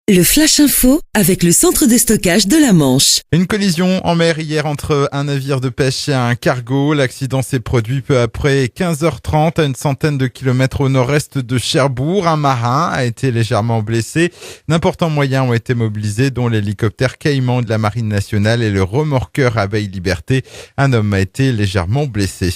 Le Flash Info avec le centre de stockage de la Manche. Une collision en mer hier entre un navire de pêche et un cargo. L'accident s'est produit peu après 15h30 à une centaine de kilomètres au nord-est de Cherbourg. Un marin a été légèrement blessé. D'importants moyens ont été mobilisés, dont l'hélicoptère Caïman de la Marine nationale et le remorqueur Abeille Liberté. Un homme a été légèrement blessé.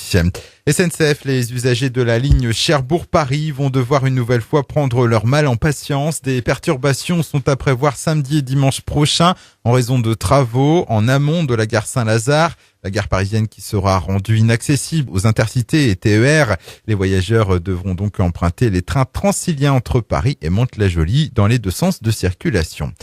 SNCF, les usagers de la ligne Cherbourg-Paris vont devoir une nouvelle fois prendre leur mal en patience. Des perturbations sont à prévoir samedi et dimanche prochain en raison de travaux en amont de la gare Saint-Lazare. La gare parisienne qui sera rendue inaccessible aux intercités et TER. Les voyageurs devront donc emprunter les trains transiliens entre Paris et Mantes-la-Jolie dans les deux sens de circulation.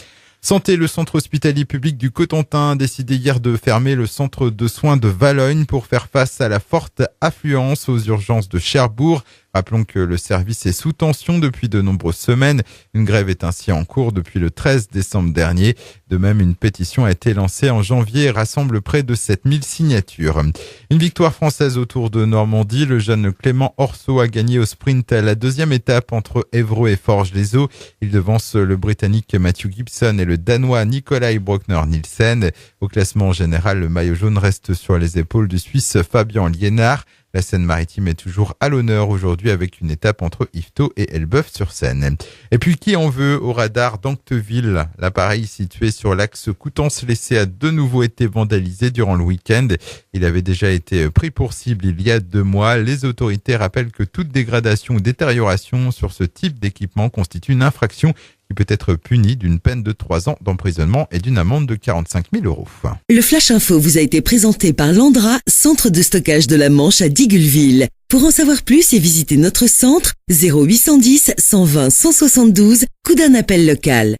Santé, le centre hospitalier public du Cotentin a décidé hier de fermer le centre de soins de Valognes pour faire face à la forte affluence aux urgences de Cherbourg. Rappelons que le service est sous tension depuis de nombreuses semaines. Une grève est ainsi en cours depuis le 13 décembre dernier. De même, une pétition a été lancée en janvier et rassemble près de 7000 signatures. Une victoire française au Tour de Normandie. Le jeune Clément Orso a gagné au sprint la deuxième étape entre Évreux et Forges-les-Eaux. Il devance le Britannique Matthew Gibson et le Danois Nikolai Brockner-Nielsen. Au classement général, le maillot jaune reste sur les épaules du Suisse Fabian Liénard. La Seine-Maritime est toujours à l'honneur aujourd'hui avec une étape entre Yvetot et Elbeuf-sur-Seine. Et puis qui en veut au radar d'Ancteville. L'appareil situé sur l'axe Coutances-Lessé a de nouveau été vandalisé durant le week-end. Il avait déjà été pris pour cible il y a 2 mois. Les autorités rappellent que toute dégradation ou détérioration sur ce type d'équipement constitue une infraction qui peut être punie d'une peine de 3 ans d'emprisonnement et d'une amende de 45 000 €. Le Flash Info vous a été présenté par Landra, centre de stockage de la Manche à Digueulville. Pour en savoir plus et visiter notre centre, 0810 120 172, coup d'un appel local.